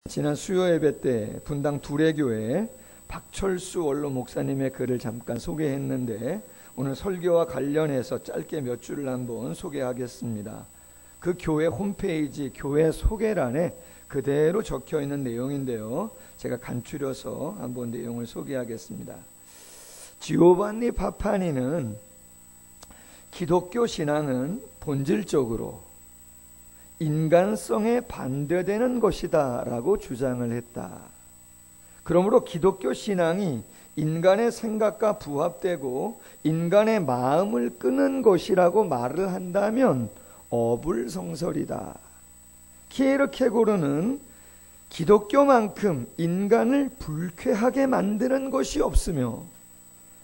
지난 수요 예배 때 분당 두레교회 박철수 원로 목사님의 글을 잠깐 소개했는데 오늘 설교와 관련해서 짧게 몇 줄을 한번 소개하겠습니다. 그 교회 홈페이지 교회 소개란에 그대로 적혀 있는 내용인데요, 제가 간추려서 한번 내용을 소개하겠습니다. 지오반니 파파니는 기독교 신앙은 본질적으로 인간성에 반대되는 것이다 라고 주장을 했다. 그러므로 기독교 신앙이 인간의 생각과 부합되고 인간의 마음을 끄는 것이라고 말을 한다면 어불성설이다. 키에르케고르는 기독교만큼 인간을 불쾌하게 만드는 것이 없으며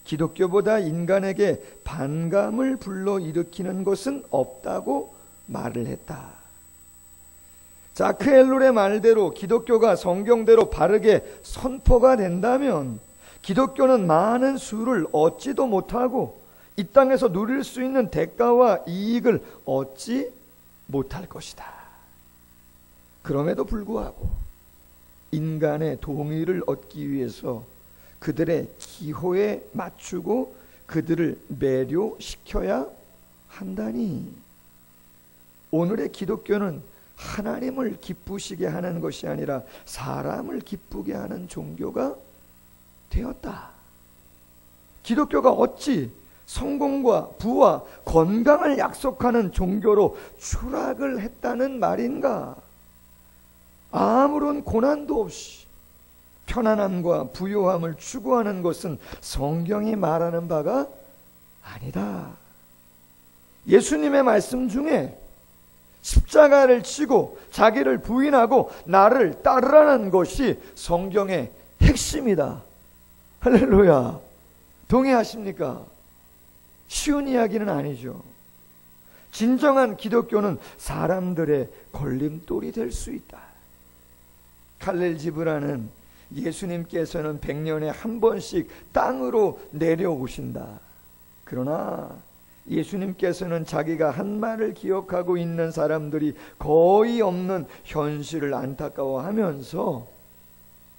기독교보다 인간에게 반감을 불러일으키는 것은 없다고 말을 했다. 자크 엘룰의 말대로 기독교가 성경대로 바르게 선포가 된다면 기독교는 많은 수를 얻지도 못하고 이 땅에서 누릴 수 있는 대가와 이익을 얻지 못할 것이다. 그럼에도 불구하고 인간의 동의를 얻기 위해서 그들의 기호에 맞추고 그들을 매료시켜야 한다니, 오늘의 기독교는 하나님을 기쁘시게 하는 것이 아니라 사람을 기쁘게 하는 종교가 되었다. 기독교가 어찌 성공과 부와 건강을 약속하는 종교로 추락을 했다는 말인가? 아무런 고난도 없이 편안함과 부요함을 추구하는 것은 성경이 말하는 바가 아니다. 예수님의 말씀 중에 십자가를 지고 자기를 부인하고 나를 따르라는 것이 성경의 핵심이다. 할렐루야. 동의하십니까? 쉬운 이야기는 아니죠. 진정한 기독교는 사람들의 걸림돌이 될 수 있다. 칼렐 지브라는 예수님께서는 100년에 한 번씩 땅으로 내려오신다. 그러나 예수님께서는 자기가 한 말을 기억하고 있는 사람들이 거의 없는 현실을 안타까워하면서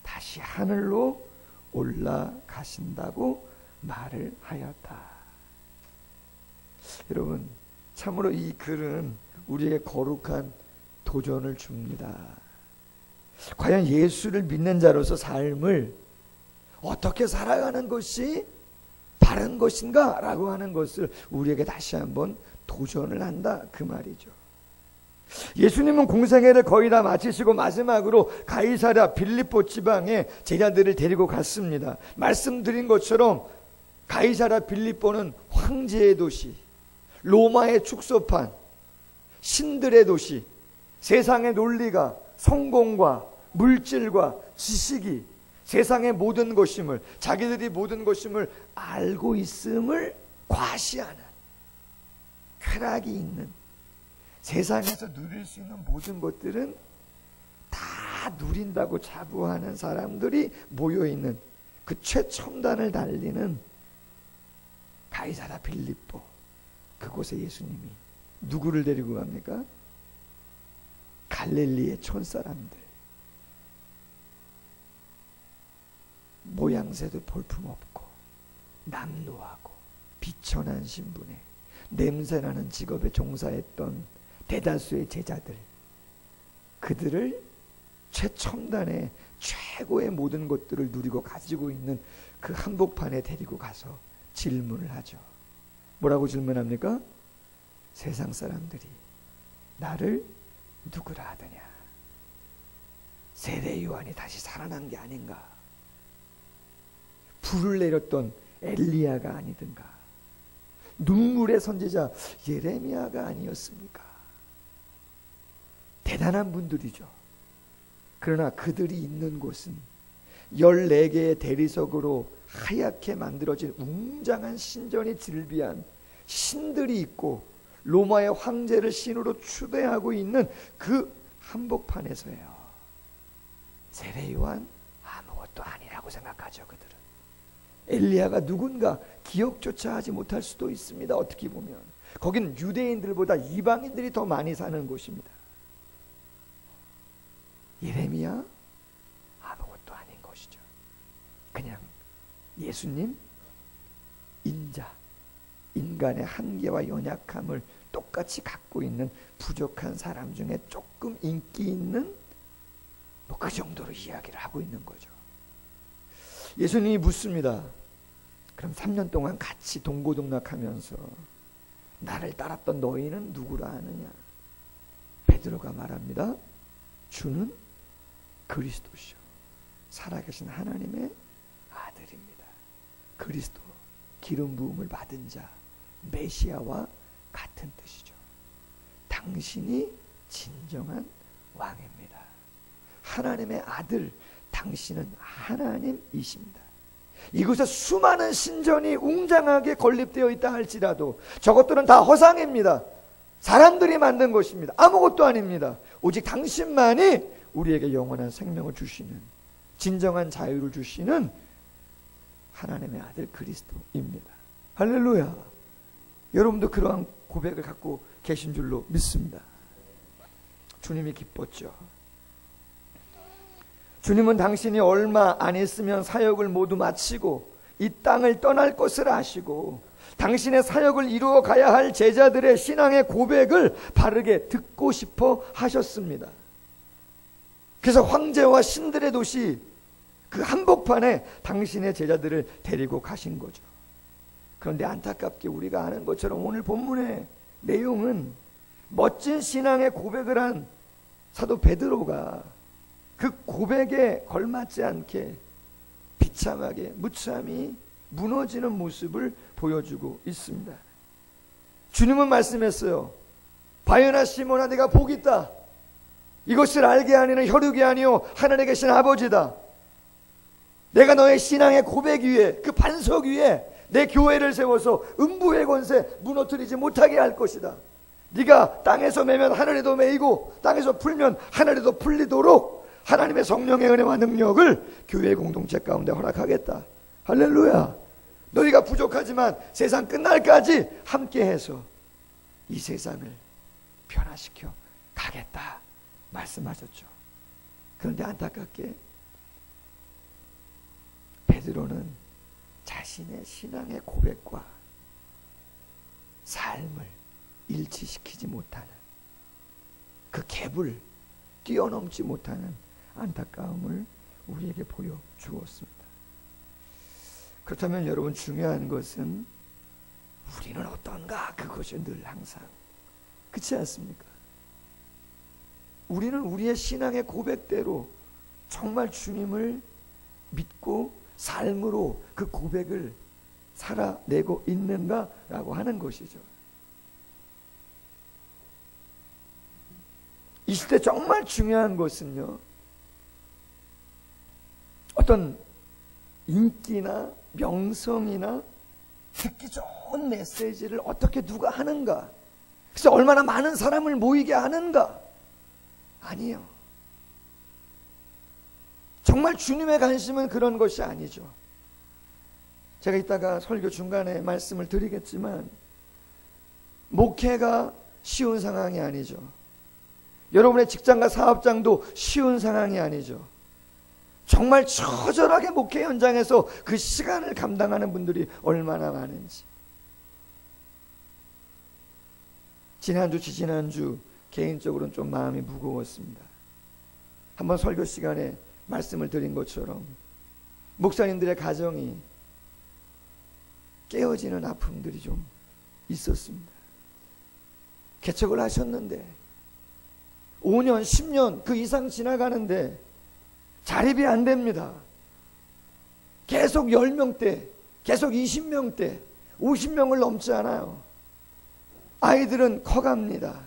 다시 하늘로 올라가신다고 말을 하였다. 여러분, 참으로 이 글은 우리에게 거룩한 도전을 줍니다. 과연 예수를 믿는 자로서 삶을 어떻게 살아가는 것이 바른 것인가? 라고 하는 것을 우리에게 다시 한번 도전을 한다, 그 말이죠. 예수님은 공생애를 거의 다 마치시고 마지막으로 가이사랴 빌립보 지방에 제자들을 데리고 갔습니다. 말씀드린 것처럼 가이사랴 빌립보는 황제의 도시, 로마의 축소판, 신들의 도시, 세상의 논리가 성공과 물질과 지식이 세상의 모든 것임을, 자기들이 모든 것임을 알고 있음을 과시하는, 쾌락이 있는, 세상에서 누릴 수 있는 모든 것들은 다 누린다고 자부하는 사람들이 모여있는 그 최첨단을 달리는 가이사랴 빌립보, 그곳에 예수님이 누구를 데리고 갑니까? 갈릴리의 촌사람들, 모양새도 볼품없고 남루하고 비천한 신분에 냄새나는 직업에 종사했던 대다수의 제자들, 그들을 최첨단의 최고의 모든 것들을 누리고 가지고 있는 그 한복판에 데리고 가서 질문을 하죠. 뭐라고 질문합니까? 세상 사람들이 나를 누구라 하더냐? 세례 요한이 다시 살아난 게 아닌가? 불을 내렸던 엘리야가 아니든가? 눈물의 선지자 예레미야가 아니었습니까? 대단한 분들이죠. 그러나 그들이 있는 곳은 14개의 대리석으로 하얗게 만들어진 웅장한 신전이 즐비한 신들이 있고 로마의 황제를 신으로 추대하고 있는 그 한복판에서요. 세례 요한 아무것도 아니라고 생각하죠, 그들은. 엘리야가 누군가 기억조차 하지 못할 수도 있습니다. 어떻게 보면 거긴 유대인들보다 이방인들이 더 많이 사는 곳입니다. 예레미야? 것이죠. 그냥 예수님 인자, 인간의 한계와 연약함을 똑같이 갖고 있는 부족한 사람 중에 조금 인기 있는 그 정도로 이야기를 하고 있는 거죠. 예수님이 묻습니다. 그럼 3년 동안 같이 동고동락하면서 나를 따랐던 너희는 누구라 하느냐? 베드로가 말합니다. 주는 그리스도시요 살아계신 하나님의 아들입니다. 그리스도, 기름 부음을 받은 자, 메시아와 같은 뜻이죠. 당신이 진정한 왕입니다. 하나님의 아들, 당신은 하나님이십니다. 이곳에 수많은 신전이 웅장하게 건립되어 있다 할지라도 저것들은 다 허상입니다. 사람들이 만든 것입니다. 아무것도 아닙니다. 오직 당신만이 우리에게 영원한 생명을 주시는, 진정한 자유를 주시는 하나님의 아들 그리스도입니다. 할렐루야. 여러분도 그러한 고백을 갖고 계신 줄로 믿습니다. 주님이 기뻤죠. 주님은 당신이 얼마 안 있으면 사역을 모두 마치고 이 땅을 떠날 것을 아시고 당신의 사역을 이루어 가야 할 제자들의 신앙의 고백을 바르게 듣고 싶어 하셨습니다. 그래서 황제와 신들의 도시 그 한복판에 당신의 제자들을 데리고 가신 거죠. 그런데 안타깝게 우리가 아는 것처럼 오늘 본문의 내용은 멋진 신앙의 고백을 한 사도 베드로가 그 고백에 걸맞지 않게 비참하게 무참히 무너지는 모습을 보여주고 있습니다. 주님은 말씀했어요. 바요나 시몬아, 내가 복이 있다. 이것을 알게 하니는 혈육이 아니요 하늘에 계신 아버지다. 내가 너의 신앙의 고백 위에, 그 반석 위에 내 교회를 세워서 음부의 권세 무너뜨리지 못하게 할 것이다. 네가 땅에서 매면 하늘에도 매이고 땅에서 풀면 하늘에도 풀리도록 하나님의 성령의 은혜와 능력을 교회 공동체 가운데 허락하겠다. 할렐루야. 너희가 부족하지만 세상 끝날까지 함께해서 이 세상을 변화시켜 가겠다 말씀하셨죠. 그런데 안타깝게 베드로는 자신의 신앙의 고백과 삶을 일치시키지 못하는, 그 갭을 뛰어넘지 못하는 안타까움을 우리에게 보여주었습니다. 그렇다면 여러분, 중요한 것은 우리는 어떤가, 그것이 늘 항상 그렇지 않습니까? 우리는 우리의 신앙의 고백대로 정말 주님을 믿고 삶으로 그 고백을 살아내고 있는가라고 하는 것이죠. 이 시대 정말 중요한 것은요, 어떤 인기나 명성이나 듣기 좋은 메시지를 어떻게 누가 하는가, 그래서 얼마나 많은 사람을 모이게 하는가. 아니요. 정말 주님의 관심은 그런 것이 아니죠. 제가 이따가 설교 중간에 말씀을 드리겠지만 목회가 쉬운 상황이 아니죠. 여러분의 직장과 사업장도 쉬운 상황이 아니죠. 정말 처절하게 목회 현장에서 그 시간을 감당하는 분들이 얼마나 많은지. 지난주, 지지난주 개인적으로는 좀 마음이 무거웠습니다. 한번 설교 시간에 말씀을 드린 것처럼 목사님들의 가정이 깨어지는 아픔들이 좀 있었습니다. 개척을 하셨는데 5년, 10년 그 이상 지나가는데 자립이 안 됩니다. 계속 10명대, 계속 20명대, 50명을 넘지 않아요. 아이들은 커갑니다.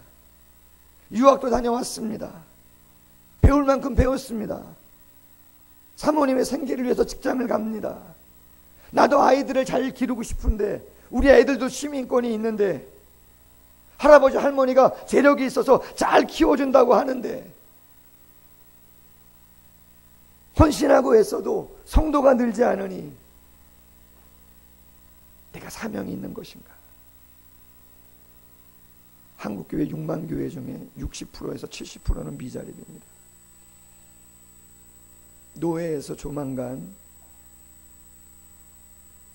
유학도 다녀왔습니다. 배울 만큼 배웠습니다. 사모님의 생계를 위해서 직장을 갑니다. 나도 아이들을 잘 기르고 싶은데 우리 애들도 시민권이 있는데 할아버지 할머니가 재력이 있어서 잘 키워준다고 하는데 헌신하고 애써도 성도가 늘지 않으니 내가 사명이 있는 것인가? 한국교회 6만 교회 중에 60%에서 70%는 미자립입니다. 노회에서 조만간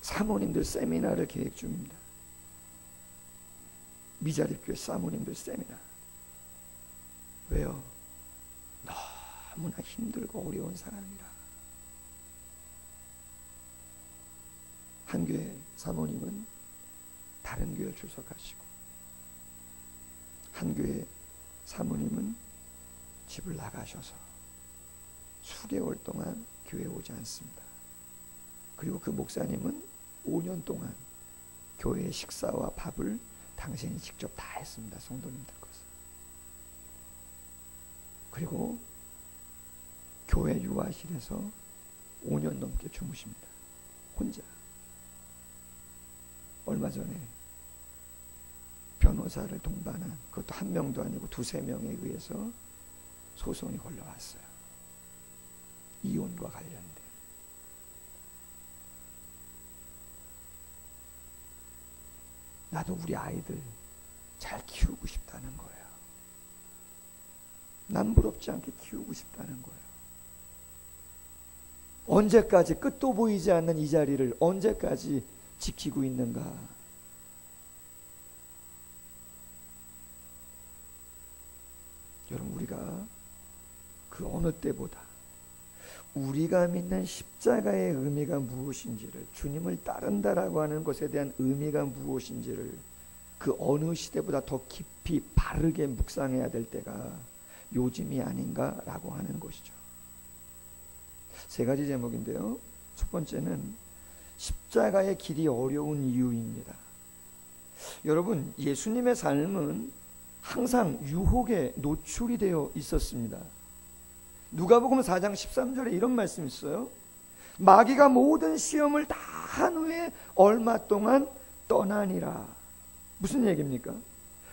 사모님들 세미나를 계획 중입니다. 미자립교회 사모님들 세미나. 왜요? 너무나 힘들고 어려운 상황이라. 한 교회 사모님은 다른 교회 출석하시고, 한 교회 사모님은 집을 나가셔서 수개월 동안 교회에 오지 않습니다. 그리고 그 목사님은 5년 동안 교회의 식사와 밥을 당신이 직접 다 했습니다. 성도님들 것을. 그리고 교회 유아실에서 5년 넘게 주무십니다. 혼자. 얼마 전에 변호사를 동반한, 그것도 한 명도 아니고 2-3명에 의해서 소송이 걸려왔어요. 이혼과 관련된. 나도 우리 아이들 잘 키우고 싶다는 거예요. 남부럽지 않게 키우고 싶다는 거예요. 언제까지 끝도 보이지 않는 이 자리를 언제까지 지키고 있는가? 여러분, 우리가 그 어느 때보다 우리가 믿는 십자가의 의미가 무엇인지를, 주님을 따른다라고 하는 것에 대한 의미가 무엇인지를 그 어느 시대보다 더 깊이 바르게 묵상해야 될 때가 요즘이 아닌가라고 하는 것이죠. 3가지 제목인데요. 첫 번째는 십자가의 길이 어려운 이유입니다. 여러분, 예수님의 삶은 항상 유혹에 노출이 되어 있었습니다. 누가복음 4장 13절에 이런 말씀이 있어요. 마귀가 모든 시험을 다 한 후에 얼마 동안 떠나니라. 무슨 얘기입니까?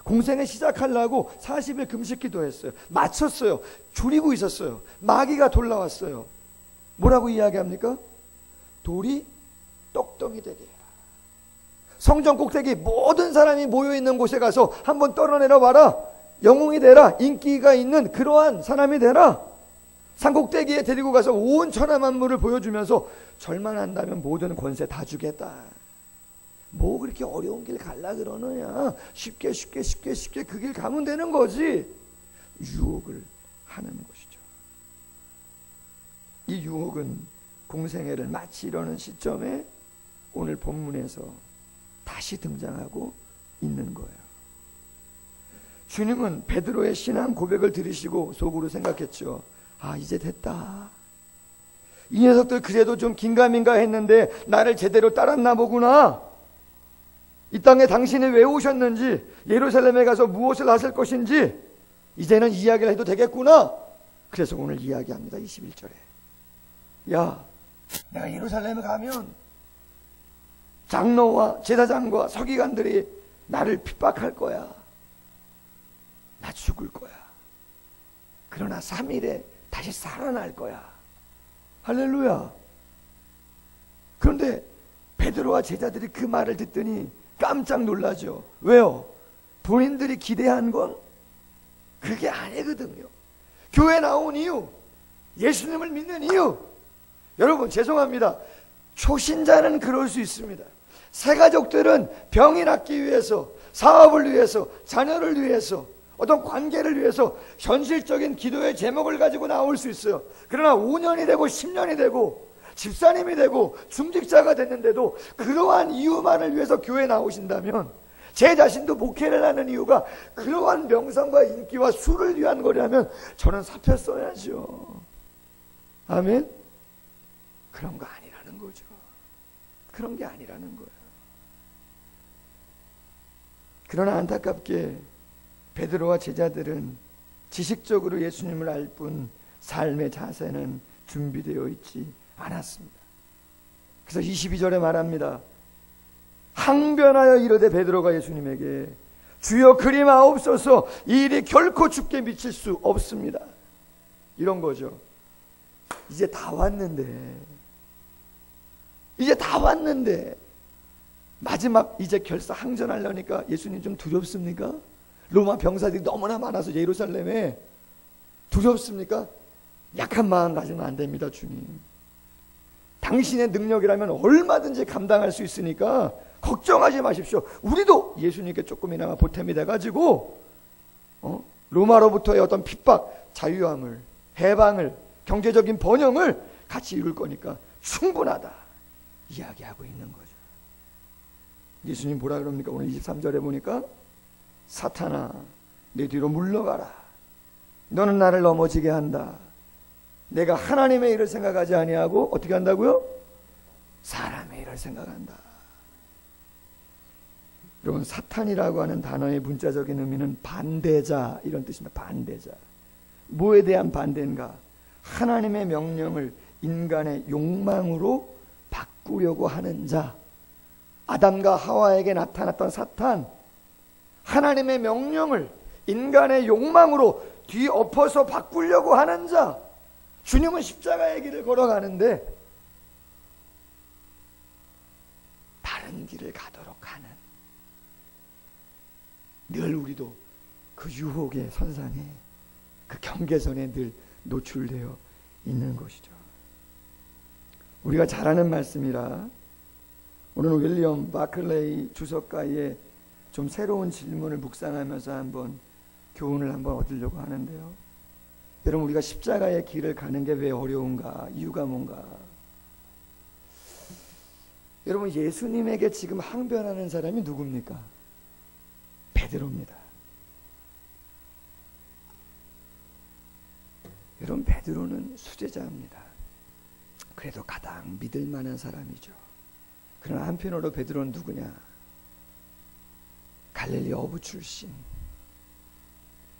공생을 시작하려고 40일 금식 기도했어요. 마쳤어요. 줄이고 있었어요. 마귀가 돌아왔어요. 뭐라고 이야기합니까? 돌이 똑똑이 되게 해라. 성전 꼭대기 모든 사람이 모여있는 곳에 가서 한번 떨어내려 봐라. 영웅이 되라. 인기가 있는 그러한 사람이 되라. 산꼭대기에 데리고 가서 온 천하 만물을 보여주면서 절만한다면 모든 권세 다 주겠다. 뭐 그렇게 어려운 길 갈라 그러느냐. 쉽게 그 길 가면 되는 거지. 유혹을 하는 것이죠. 이 유혹은 공생애를 마치 이러는 시점에 오늘 본문에서 다시 등장하고 있는 거예요. 주님은 베드로의 신앙 고백을 들으시고 속으로 생각했죠. 아, 이제 됐다. 이 녀석들 그래도 좀 긴가민가 했는데 나를 제대로 따랐나 보구나. 이 땅에 당신이 왜 오셨는지, 예루살렘에 가서 무엇을 하실 것인지 이제는 이야기를 해도 되겠구나. 그래서 오늘 이야기합니다. 21절에. 야, 내가 예루살렘에 가면 장로와 제사장과 서기관들이 나를 핍박할 거야. 나 죽을 거야. 그러나 3일에 다시 살아날 거야. 할렐루야. 그런데 베드로와 제자들이 그 말을 듣더니 깜짝 놀라죠. 왜요? 본인들이 기대한 건 그게 아니거든요. 교회 나온 이유, 예수님을 믿는 이유. 여러분, 죄송합니다. 초신자는 그럴 수 있습니다. 새가족들은 병이 낫기 위해서, 사업을 위해서, 자녀를 위해서, 어떤 관계를 위해서 현실적인 기도의 제목을 가지고 나올 수 있어요. 그러나 5년이 되고 10년이 되고 집사님이 되고 중직자가 됐는데도 그러한 이유만을 위해서 교회에 나오신다면, 제 자신도 목회를 하는 이유가 그러한 명성과 인기와 수를 위한 거라면 저는 사표 써야죠. 아멘? 그런 거 아니라는 거죠. 그런 게 아니라는 거예요. 그러나 안타깝게 베드로와 제자들은 지식적으로 예수님을 알 뿐 삶의 자세는 준비되어 있지 않았습니다. 그래서 22절에 말합니다. 항변하여 이르되 베드로가 예수님에게 주여 그리 마옵소서, 이 일이 결코 주께 미칠 수 없습니다. 이런 거죠. 이제 다 왔는데 마지막 이제 결사 항전하려니까 예수님 좀 두렵습니까? 로마 병사들이 너무나 많아서 예루살렘에 두렵습니까? 약한 마음 가지면 안 됩니다. 주님, 당신의 능력이라면 얼마든지 감당할 수 있으니까 걱정하지 마십시오. 우리도 예수님께 조금이나마 보탬이 돼가지고 로마로부터의 어떤 핍박, 자유함을, 해방을, 경제적인 번영을 같이 이룰 거니까 충분하다 이야기하고 있는 거죠. 예수님 뭐라 그럽니까? 오늘 23절에 보니까 사탄아 내 뒤로 물러가라. 너는 나를 넘어지게 한다. 내가 하나님의 일을 생각하지 아니하고 어떻게 한다고요? 사람의 일을 생각한다. 여러분, 사탄이라고 하는 단어의 문자적인 의미는 반대자 이런 뜻입니다. 반대자. 뭐에 대한 반대인가? 하나님의 명령을 인간의 욕망으로 바꾸려고 하는 자. 아담과 하와에게 나타났던 사탄, 하나님의 명령을 인간의 욕망으로 뒤엎어서 바꾸려고 하는 자. 주님은 십자가의 길을 걸어가는데 다른 길을 가도록 하는, 늘 우리도 그 유혹의 선상에, 그 경계선에 늘 노출되어 있는 것이죠. 우리가 잘 아는 말씀이라 오늘 윌리엄 바클레이 주석가의 좀 새로운 질문을 묵상하면서 한번 교훈을 한번 얻으려고 하는데요. 여러분, 우리가 십자가의 길을 가는 게 왜 어려운가? 이유가 뭔가? 여러분, 예수님에게 지금 항변하는 사람이 누굽니까? 베드로입니다. 여러분, 베드로는 수제자입니다. 그래도 가장 믿을 만한 사람이죠. 그러나 한편으로 베드로는 누구냐? 갈릴리 어부 출신,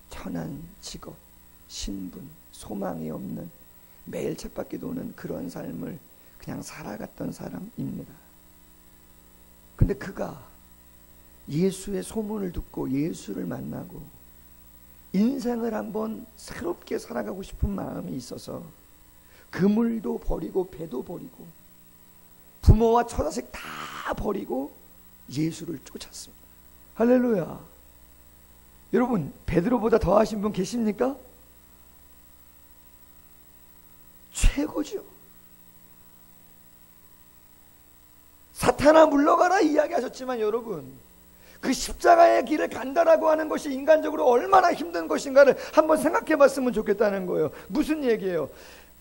천한 직업, 신분, 소망이 없는, 매일 쳇바퀴 도는 그런 삶을 그냥 살아갔던 사람입니다. 근데 그가 예수의 소문을 듣고 예수를 만나고 인생을 한번 새롭게 살아가고 싶은 마음이 있어서 그물도 버리고 배도 버리고 부모와 처자식 다 버리고 예수를 쫓았습니다. 할렐루야. 여러분, 베드로보다 더 하신 분 계십니까? 최고죠. 사탄아 물러가라 이야기하셨지만 여러분, 그 십자가의 길을 간다라고 하는 것이 인간적으로 얼마나 힘든 것인가를 한번 생각해 봤으면 좋겠다는 거예요. 무슨 얘기예요?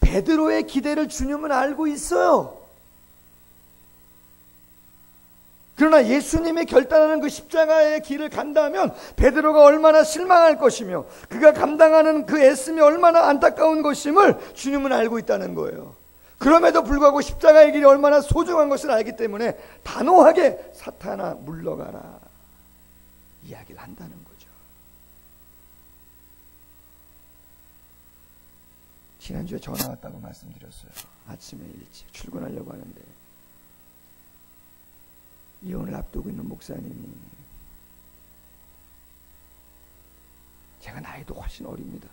베드로의 기대를 주님은 알고 있어요. 그러나 예수님이 결단하는 그 십자가의 길을 간다면 베드로가 얼마나 실망할 것이며 그가 감당하는 그 애씀이 얼마나 안타까운 것임을 주님은 알고 있다는 거예요. 그럼에도 불구하고 십자가의 길이 얼마나 소중한 것을 알기 때문에 단호하게 사탄아 물러가라 이야기를 한다는 거죠. 지난주에 전화 왔다고 말씀드렸어요. 아침에 일찍 출근하려고 하는데 이혼을 앞두고 있는 목사님이, 제가 나이도 훨씬 어립니다.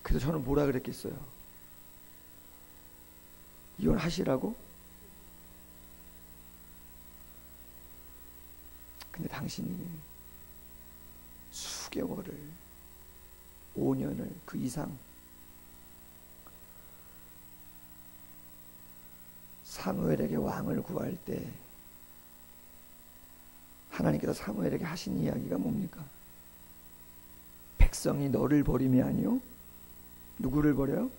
그래서 저는 뭐라 그랬겠어요? 이혼하시라고? 근데 당신이 수개월을, 5년을, 그 이상 사무엘에게 왕을 구할 때 하나님께서 사무엘에게 하신 이야기가 뭡니까? 백성이 너를 버림이 아니요, 누구를 버려요?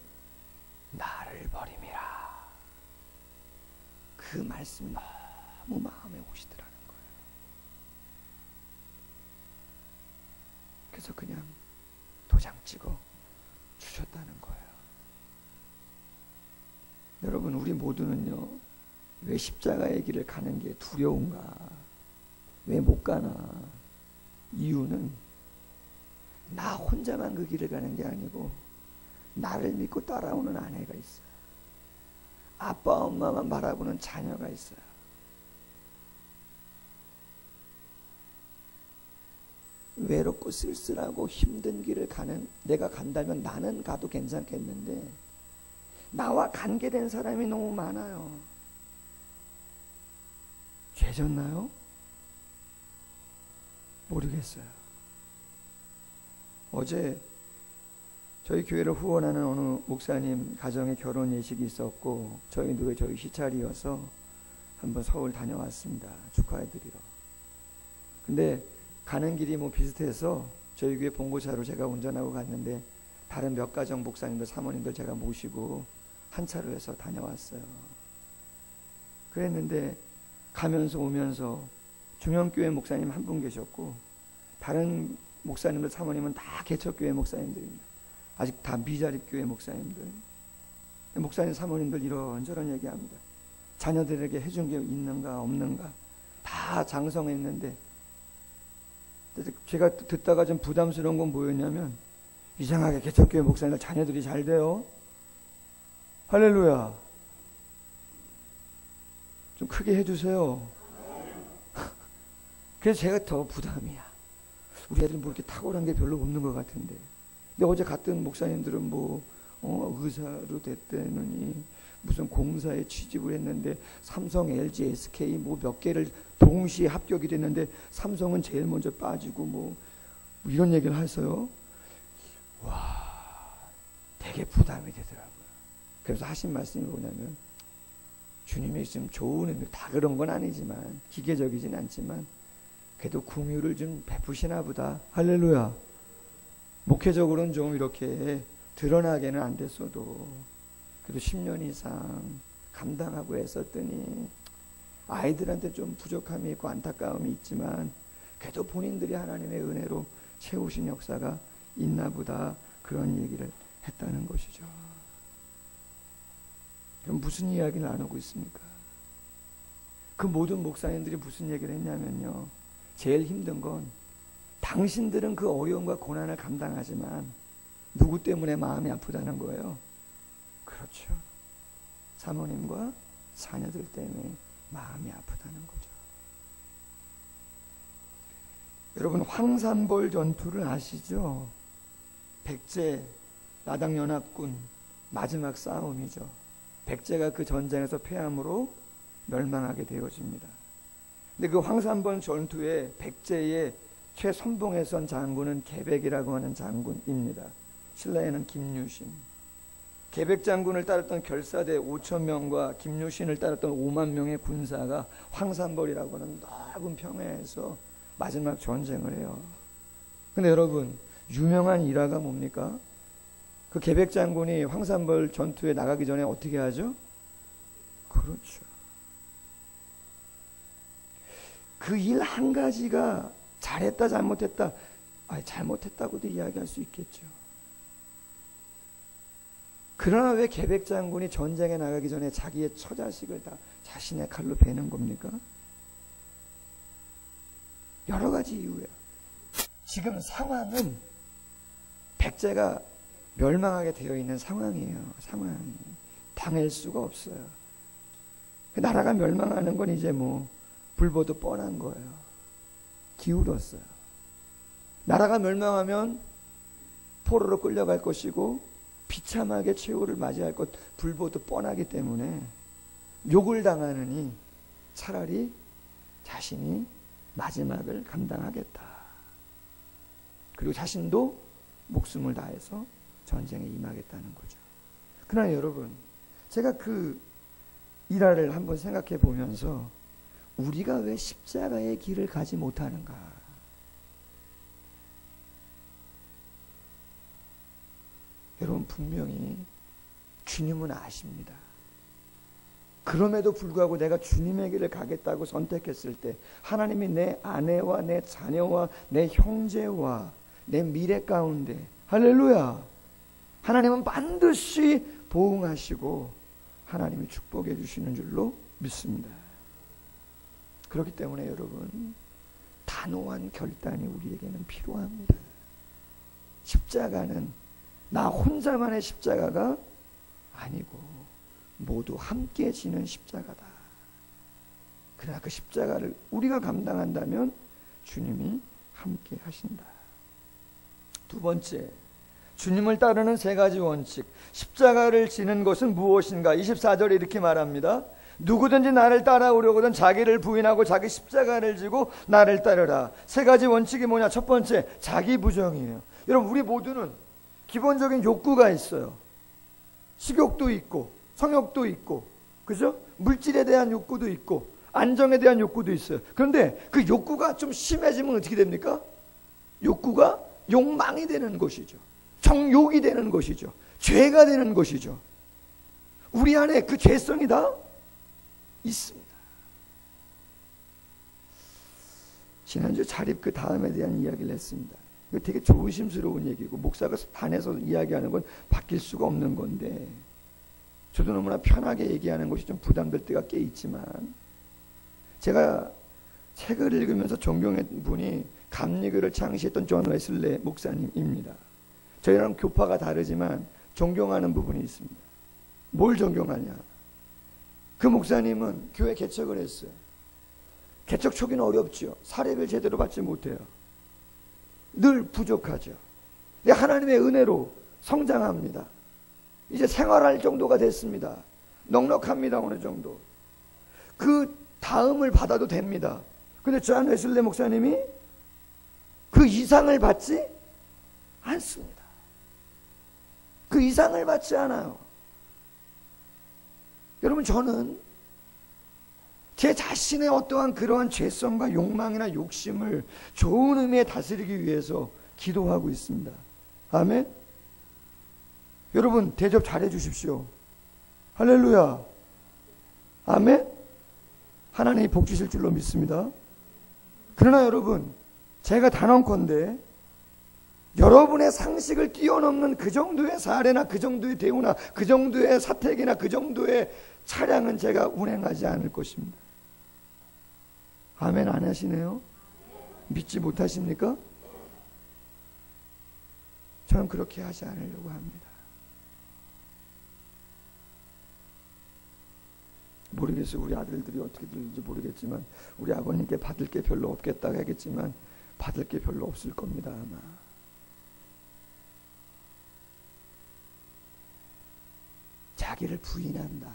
나를 버림이라. 그 말씀이 너무 마음에 오시더라는 거예요. 그래서 그냥 도장 찍어 주셨다는 거예요. 여러분, 우리 모두는요, 왜 십자가의 길을 가는 게 두려운가? 왜 못 가나? 이유는 나 혼자만 그 길을 가는 게 아니고 나를 믿고 따라오는 아내가 있어요. 아빠 엄마만 바라보는 자녀가 있어요. 외롭고 쓸쓸하고 힘든 길을 가는 내가 간다면 나는 가도 괜찮겠는데 나와 관계된 사람이 너무 많아요. 죄졌나요? 모르겠어요. 어제 저희 교회를 후원하는 어느 목사님 가정의 결혼 예식이 있었고 저희 시찰이어서 한번 서울 다녀왔습니다. 축하해드리러. 근데 가는 길이 뭐 비슷해서 저희 교회 본고차로 제가 운전하고 갔는데 다른 몇 가정 목사님들 사모님들 제가 모시고 한 차로 해서 다녀왔어요. 그랬는데 가면서 오면서 중형교회 목사님 한 분 계셨고 다른 목사님들 사모님은 다 개척교회 목사님들입니다. 아직 다 미자립교회 목사님들. 목사님 사모님들 이런저런 얘기합니다. 자녀들에게 해준 게 있는가 없는가 다 장성했는데 제가 듣다가 좀 부담스러운 건 뭐였냐면 이상하게 개척교회 목사님들 자녀들이 잘 돼요. 할렐루야. 좀 크게 해주세요. 그래서 제가 더 부담이야. 우리 애들 뭐 이렇게 탁월한 게 별로 없는 것 같은데. 근데 어제 갔던 목사님들은 의사로 됐다느니 무슨 공사에 취직을 했는데 삼성, LG, SK 뭐 몇 개를 동시에 합격이 됐는데 삼성은 제일 먼저 빠지고 뭐 이런 얘기를 하셔요. 와, 되게 부담이 되더라고요. 그래서 하신 말씀이 뭐냐면 주님이 지금 좋은 의미, 다 그런 건 아니지만 기계적이진 않지만 그래도 긍휼을 좀 베푸시나 보다. 할렐루야. 목회적으로는 좀 이렇게 드러나게는 안 됐어도 그래도 10년 이상 감당하고 애썼더니 아이들한테 좀 부족함이 있고 안타까움이 있지만 그래도 본인들이 하나님의 은혜로 채우신 역사가 있나 보다, 그런 얘기를 했다는 것이죠. 그럼 무슨 이야기를 나누고 있습니까? 그 모든 목사님들이 무슨 얘기를 했냐면요, 제일 힘든 건 당신들은 그 어려움과 고난을 감당하지만 누구 때문에 마음이 아프다는 거예요. 그렇죠. 사모님과 자녀들 때문에 마음이 아프다는 거죠. 여러분, 황산벌 전투를 아시죠? 백제 나당연합군 마지막 싸움이죠. 백제가 그 전쟁에서 패함으로 멸망하게 되어집니다. 근데 그 황산벌 전투에 백제의 최선봉에 선 장군은 계백이라고 하는 장군입니다. 신라에는 김유신. 계백 장군을 따랐던 결사대 5,000명과 김유신을 따랐던 5만 명의 군사가 황산벌이라고 하는 넓은 평야에서 마지막 전쟁을 해요. 근데 여러분, 유명한 일화가 뭡니까? 그 계백 장군이 황산벌 전투에 나가기 전에 어떻게 하죠? 그렇죠. 그 일 한 가지가 잘했다 잘못했다, 잘못했다고도 이야기할 수 있겠죠. 그러나 왜 계백 장군이 전쟁에 나가기 전에 자기의 처자식을 다 자신의 칼로 베는 겁니까? 여러 가지 이유예요. 지금 상황은 백제가 멸망하게 되어 있는 상황이에요. 상황이 당할 수가 없어요. 나라가 멸망하는 건 이제 뭐 불보듯 뻔한 거예요. 기울었어요. 나라가 멸망하면 포로로 끌려갈 것이고 비참하게 최후를 맞이할 것 불보듯 뻔하기 때문에 욕을 당하느니 차라리 자신이 마지막을 감당하겠다. 그리고 자신도 목숨을 다해서 전쟁에 임하겠다는 거죠. 그러나 여러분, 제가 그 일화를 한번 생각해 보면서 우리가 왜 십자가의 길을 가지 못하는가? 여러분, 분명히 주님은 아십니다. 그럼에도 불구하고 내가 주님의 길을 가겠다고 선택했을 때 하나님이 내 아내와 내 자녀와 내 형제와 내 미래 가운데, 할렐루야, 하나님은 반드시 보응하시고 하나님이 축복해 주시는 줄로 믿습니다. 그렇기 때문에 여러분, 단호한 결단이 우리에게는 필요합니다. 십자가는 나 혼자만의 십자가가 아니고 모두 함께 지는 십자가다. 그러나 그 십자가를 우리가 감당한다면 주님이 함께 하신다. 두 번째, 주님을 따르는 세 가지 원칙. 십자가를 지는 것은 무엇인가? 24절에 이렇게 말합니다. 누구든지 나를 따라오려거든 자기를 부인하고 자기 십자가를 지고 나를 따르라. 세 가지 원칙이 뭐냐? 첫 번째, 자기 부정이에요. 여러분, 우리 모두는 기본적인 욕구가 있어요. 식욕도 있고 성욕도 있고, 그죠? 물질에 대한 욕구도 있고 안정에 대한 욕구도 있어요. 그런데 그 욕구가 좀 심해지면 어떻게 됩니까? 욕구가 욕망이 되는 것이죠. 정욕이 되는 것이죠. 죄가 되는 것이죠. 우리 안에 그 죄성이 다 있습니다. 지난주 자립 그 다음에 대한 이야기를 했습니다. 이거 되게 조심스러운 얘기고, 목사가 단에서 이야기하는 건 바뀔 수가 없는 건데, 저도 너무나 편하게 얘기하는 것이 좀 부담될 때가 꽤 있지만, 제가 책을 읽으면서 존경했던 분이 감리교를 창시했던 존 웨슬레 목사님입니다. 저희랑 교파가 다르지만 존경하는 부분이 있습니다. 뭘 존경하냐? 그 목사님은 교회 개척을 했어요. 개척 초기는 어렵죠. 사례를 제대로 받지 못해요. 늘 부족하죠. 근데 하나님의 은혜로 성장합니다. 이제 생활할 정도가 됐습니다. 넉넉합니다. 어느 정도. 그 다음을 받아도 됩니다. 근데 존 웨슬레 목사님이 그 이상을 받지 않습니다. 그 이상을 받지 않아요. 여러분, 저는 제 자신의 어떠한 그러한 죄성과 욕망이나 욕심을 좋은 의미에 다스리기 위해서 기도하고 있습니다. 아멘. 여러분, 대접 잘해 주십시오. 할렐루야. 아멘. 하나님이 복 주실 줄로 믿습니다. 그러나 여러분, 제가 단언컨대 여러분의 상식을 뛰어넘는 그 정도의 사례나 그 정도의 대우나 그 정도의 사택이나 그 정도의 차량은 제가 운행하지 않을 것입니다. 아멘 안 하시네요? 믿지 못하십니까? 저는 그렇게 하지 않으려고 합니다. 모르겠어요. 우리 아들들이 어떻게 들는지 모르겠지만, 우리 아버님께 받을 게 별로 없겠다고 하겠지만 받을 게 별로 없을 겁니다. 아마. 자기를 부인한다.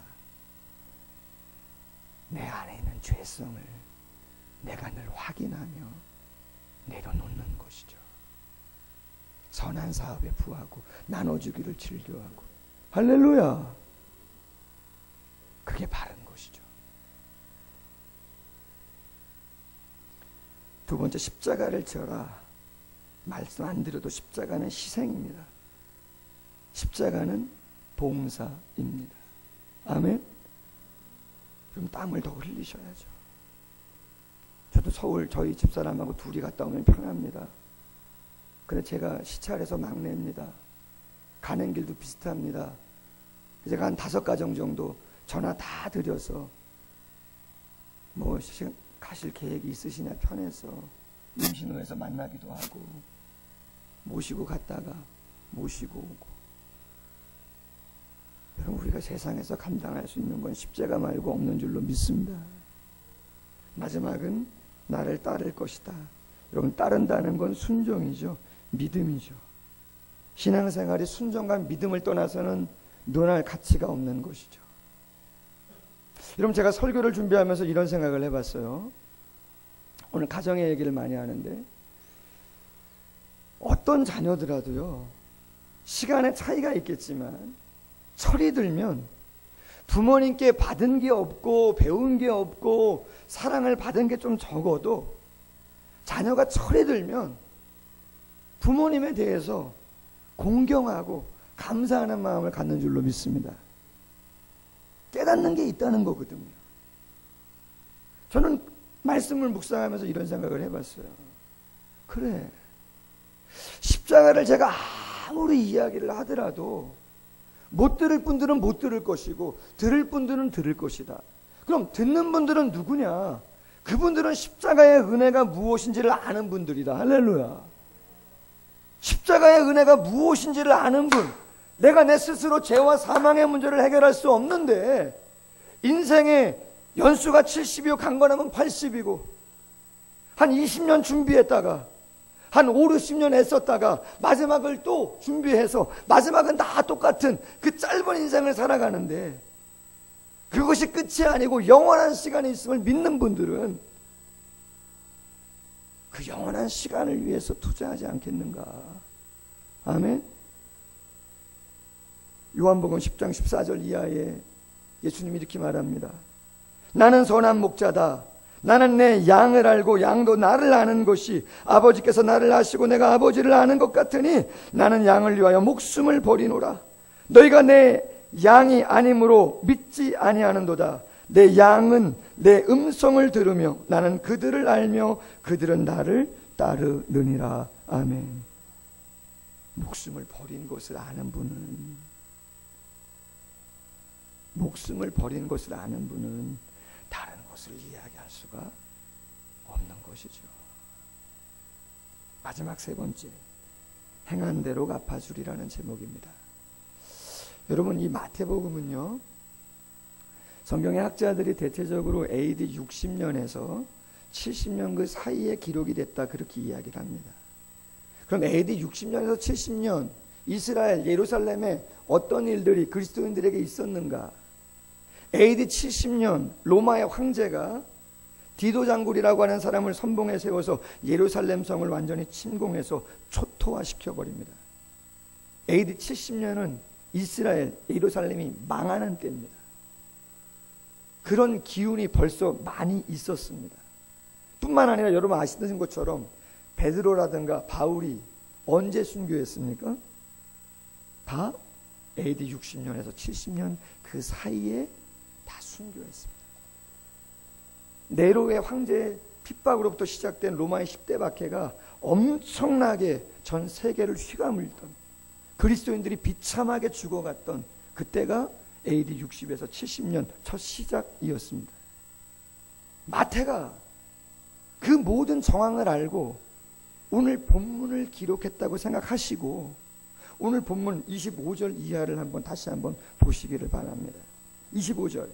내 안에 있는 죄성을 내가 늘 확인하며 내려놓는 것이죠. 선한 사업에 부하고 나눠주기를 즐겨하고. 할렐루야. 그게 바른 것이죠. 두 번째, 십자가를 져라. 말씀 안 드려도 십자가는 희생입니다. 십자가는 봉사입니다. 아멘. 그럼 땀을 더 흘리셔야죠. 저도 서울 저희 집사람하고 둘이 갔다 오면 편합니다. 근데 제가 시찰해서 막내입니다. 가는 길도 비슷합니다. 제가 한 5가정 정도 전화 다 드려서 뭐 가실 계획이 있으시냐 편해서 임신호에서 만나기도 하고 모시고 갔다가 모시고 오고. 여러분, 우리가 세상에서 감당할 수 있는 건 십자가 말고 없는 줄로 믿습니다. 마지막은 나를 따를 것이다. 여러분, 따른다는 건 순종이죠. 믿음이죠. 신앙생활이 순종과 믿음을 떠나서는 논할 가치가 없는 것이죠. 여러분, 제가 설교를 준비하면서 이런 생각을 해봤어요. 오늘 가정의 얘기를 많이 하는데, 어떤 자녀들라도요, 시간의 차이가 있겠지만 철이 들면 부모님께 받은 게 없고 배운 게 없고 사랑을 받은 게 좀 적어도 자녀가 철이 들면 부모님에 대해서 공경하고 감사하는 마음을 갖는 줄로 믿습니다. 깨닫는 게 있다는 거거든요. 저는 말씀을 묵상하면서 이런 생각을 해봤어요. 그래, 십자가를 제가 아무리 이야기를 하더라도 못 들을 분들은 못 들을 것이고 들을 분들은 들을 것이다. 그럼 듣는 분들은 누구냐? 그분들은 십자가의 은혜가 무엇인지를 아는 분들이다. 할렐루야. 십자가의 은혜가 무엇인지를 아는 분. 내가 내 스스로 죄와 사망의 문제를 해결할 수 없는데 인생의 연수가 70이고 강건하면 80이고 한 20년 준비했다가 한 5, 60년 애썼다가 마지막을 또 준비해서 마지막은 다 똑같은 그 짧은 인생을 살아가는데 그것이 끝이 아니고 영원한 시간이 있음을 믿는 분들은 그 영원한 시간을 위해서 투자하지 않겠는가. 아멘. 요한복음 10장 14절 이하에 예수님이 이렇게 말합니다. 나는 선한 목자다. 나는 내 양을 알고 양도 나를 아는 것이 아버지께서 나를 아시고 내가 아버지를 아는 것 같으니 나는 양을 위하여 목숨을 버리노라. 너희가 내 양이 아니므로 믿지 아니하는도다. 내 양은 내 음성을 들으며 나는 그들을 알며 그들은 나를 따르느니라. 아멘. 목숨을 버린 것을 아는 분은 다른 것을 이야기할 수가 없는 것이죠. 마지막 세 번째, 행한 대로 갚아주리라는 제목입니다. 여러분, 이 마태복음은요, 성경의 학자들이 대체적으로 AD 60년에서 70년 그 사이에 기록이 됐다, 그렇게 이야기를 합니다. 그럼 AD 60년에서 70년 이스라엘 예루살렘에 어떤 일들이 그리스도인들에게 있었는가? AD 70년 로마의 황제가 디도 장군이라고 하는 사람을 선봉에 세워서 예루살렘 성을 완전히 침공해서 초토화시켜버립니다. AD 70년은 이스라엘 예루살렘이 망하는 때입니다. 그런 기운이 벌써 많이 있었습니다. 뿐만 아니라 여러분 아시는 것처럼 베드로라든가 바울이 언제 순교했습니까? 다 AD 60년에서 70년 그 사이에 다 순교했습니다. 네로의 황제의 핍박으로부터 시작된 로마의 10대 박해가 엄청나게 전 세계를 휘감을던, 그리스도인들이 비참하게 죽어갔던 그때가 AD 60에서 70년 첫 시작이었습니다. 마태가 그 모든 정황을 알고 오늘 본문을 기록했다고 생각하시고 오늘 본문 25절 이하를 다시 한번 보시기를 바랍니다. 25절.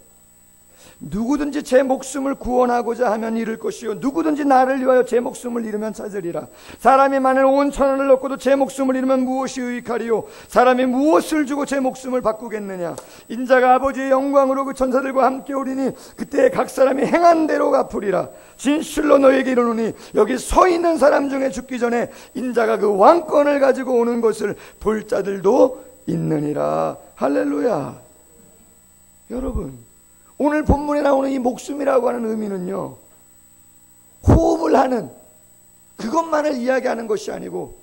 누구든지 제 목숨을 구원하고자 하면 잃을 것이요 누구든지 나를 위하여 제 목숨을 잃으면 찾으리라. 사람이 만일 온 천하를 얻고도 제 목숨을 잃으면 무엇이 유익하리요? 사람이 무엇을 주고 제 목숨을 바꾸겠느냐? 인자가 아버지의 영광으로 그 천사들과 함께 오리니 그때 각 사람이 행한 대로 갚으리라. 진실로 너희에게 이르노니 여기 서 있는 사람 중에 죽기 전에 인자가 그 왕권을 가지고 오는 것을 볼 자들도 있느니라. 할렐루야. 여러분, 오늘 본문에 나오는 이 목숨이라고 하는 의미는요, 호흡을 하는 그것만을 이야기하는 것이 아니고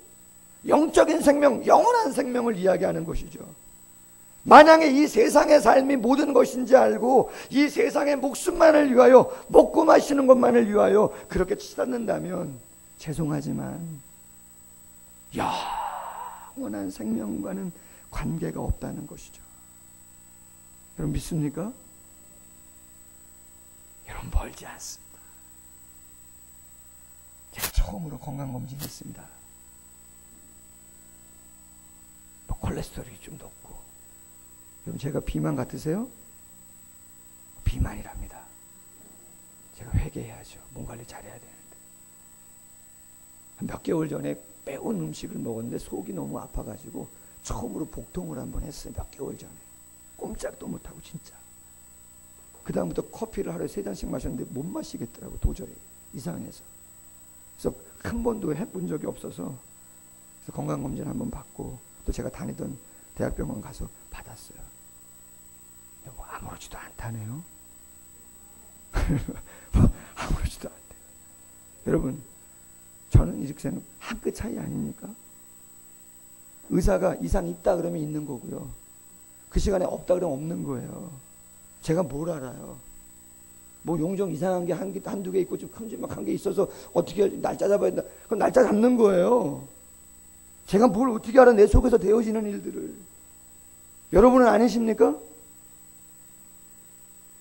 영적인 생명, 영원한 생명을 이야기하는 것이죠. 만약에 이 세상의 삶이 모든 것인지 알고 이 세상의 목숨만을 위하여, 먹고 마시는 것만을 위하여 그렇게 치닫는다면 죄송하지만 영원한 생명과는 관계가 없다는 것이죠. 여러분 믿습니까? 여러분 멀지 않습니다. 제가 처음으로 건강검진했습니다. 콜레스테롤이 좀 높고. 여러분 제가 비만 같으세요? 비만이랍니다. 제가 회개해야죠. 몸 관리 잘해야 되는데. 몇 개월 전에 매운 음식을 먹었는데 속이 너무 아파가지고 처음으로 복통을 한번 했어요. 몇 개월 전에. 꼼짝도 못하고 진짜. 그 다음부터 커피를 하루에 3잔씩 마셨는데 못 마시겠더라고. 도저히 이상해서. 그래서 한 번도 해본 적이 없어서 그래서 건강검진 한번 받고 또 제가 다니던 대학병원 가서 받았어요. 뭐 아무렇지도 않다네요. 아무렇지도 않대요. 여러분 저는 이렇게 생각해요. 한 끗 차이 아닙니까? 의사가 이상 있다 그러면 있는 거고요. 그 시간에 없다 그러면 없는 거예요. 제가 뭘 알아요? 뭐 용종 이상한 게 한두 개 있고 좀 큼지막한 게 있어서 어떻게 날짜 잡아야 된다. 그럼 날짜 잡는 거예요. 제가 뭘 어떻게 알아? 내 속에서 되어지는 일들을. 여러분은 아니십니까?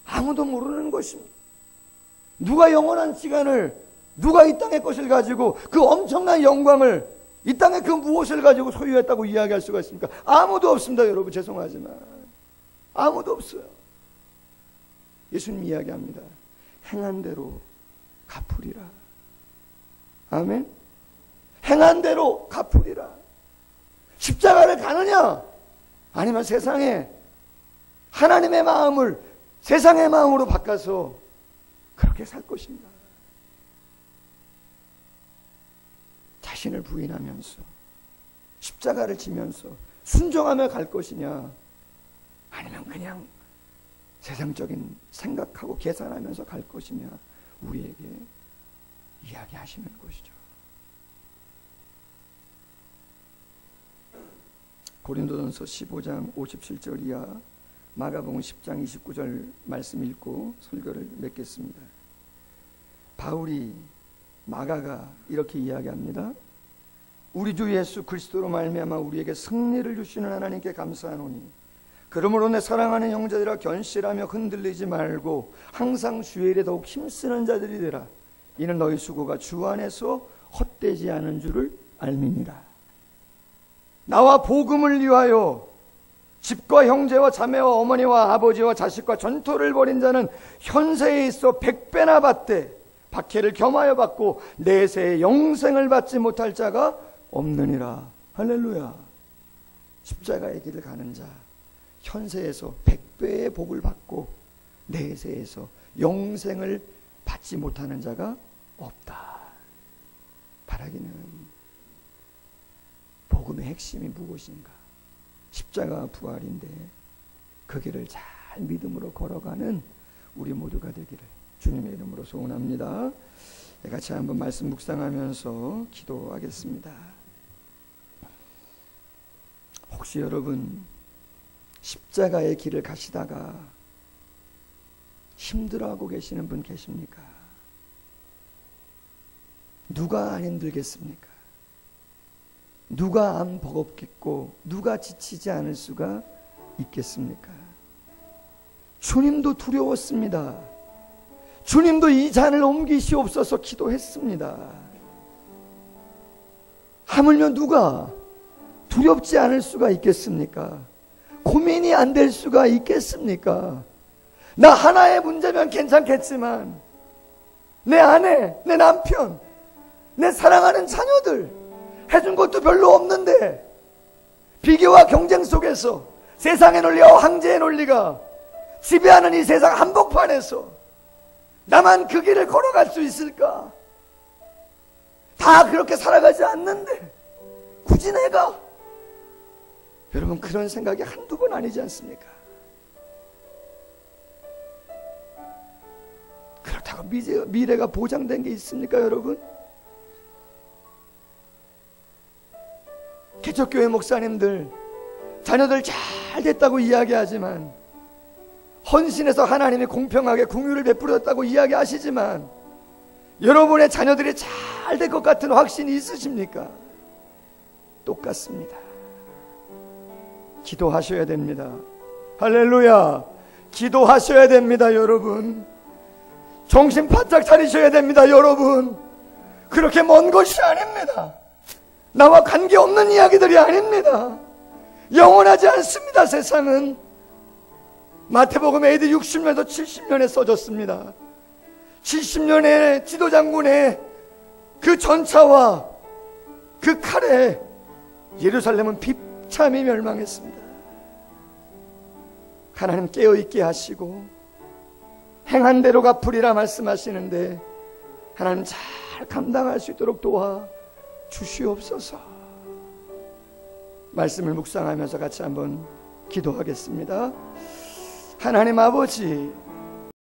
아무도 모르는 것입니다. 누가 영원한 시간을, 누가 이 땅의 것을 가지고 그 엄청난 영광을, 이 땅의 그 무엇을 가지고 소유했다고 이야기할 수가 있습니까? 아무도 없습니다. 여러분 죄송하지만 아무도 없어요. 예수님 이야기합니다. 행한 대로 갚으리라. 아멘. 행한 대로 갚으리라. 십자가를 가느냐 아니면 세상에 하나님의 마음을 세상의 마음으로 바꿔서 그렇게 살 것인가. 자신을 부인하면서 십자가를 지면서 순종하며 갈 것이냐, 아니면 그냥 세상적인 생각하고 계산하면서 갈 것이냐, 우리에게 이야기하시는 것이죠. 고린도전서 15장 57절 이하, 마가복음 10장 29절 말씀 읽고 설교를 맺겠습니다. 바울이, 마가가 이렇게 이야기합니다. 우리 주 예수 그리스도로 말미암아 우리에게 승리를 주시는 하나님께 감사하노니, 그러므로 내 사랑하는 형제들아, 견실하며 흔들리지 말고 항상 주의 일에 더욱 힘쓰는 자들이 되라. 이는 너희 수고가 주 안에서 헛되지 않은 줄을 알미니라. 나와 복음을 위하여 집과 형제와 자매와 어머니와 아버지와 자식과 전토를 벌인 자는 현세에 있어 100배나 받되 박해를 겸하여 받고 내세에 영생을 받지 못할 자가 없느니라. 할렐루야. 십자가의 길을 가는 자, 현세에서 100배의 복을 받고 내세에서 영생을 받지 못하는 자가 없다. 바라기는 복음의 핵심이 무엇인가? 십자가와 부활인데 그 길을 잘 믿음으로 걸어가는 우리 모두가 되기를 주님의 이름으로 소원합니다. 같이 한번 말씀 묵상하면서 기도하겠습니다. 혹시 여러분 십자가의 길을 가시다가 힘들어하고 계시는 분 계십니까? 누가 안 힘들겠습니까? 누가 안 버겁겠고 누가 지치지 않을 수가 있겠습니까? 주님도 두려웠습니다. 주님도 이 잔을 옮기시옵소서 기도했습니다. 하물며 누가 두렵지 않을 수가 있겠습니까? 고민이 안 될 수가 있겠습니까? 나 하나의 문제면 괜찮겠지만 내 아내, 내 남편, 내 사랑하는 자녀들 해준 것도 별로 없는데 비교와 경쟁 속에서 세상의 논리와 황제의 논리가 지배하는 이 세상 한복판에서 나만 그 길을 걸어갈 수 있을까? 다 그렇게 살아가지 않는데 굳이 내가? 여러분, 그런 생각이 한두 번 아니지 않습니까? 그렇다고 미래가 보장된 게 있습니까, 여러분? 개척교회 목사님들 자녀들 잘 됐다고 이야기하지만, 헌신해서 하나님이 공평하게 긍휼을 베풀었다고 이야기하시지만 여러분의 자녀들이 잘 될 것 같은 확신이 있으십니까? 똑같습니다. 기도하셔야 됩니다. 할렐루야. 기도하셔야 됩니다. 여러분, 정신 바짝 차리셔야 됩니다. 여러분, 그렇게 먼 것이 아닙니다. 나와 관계없는 이야기들이 아닙니다. 영원하지 않습니다. 세상은 마태복음 AD 60년에서 70년에 써졌습니다. 70년의 지도장군의 그 전차와 그 칼에 예루살렘은 비참히 멸망했습니다. 하나님 깨어있게 하시고 행한 대로 갚으리라 말씀하시는데 하나님 잘 감당할 수 있도록 도와 주시옵소서. 말씀을 묵상하면서 같이 한번 기도하겠습니다. 하나님 아버지,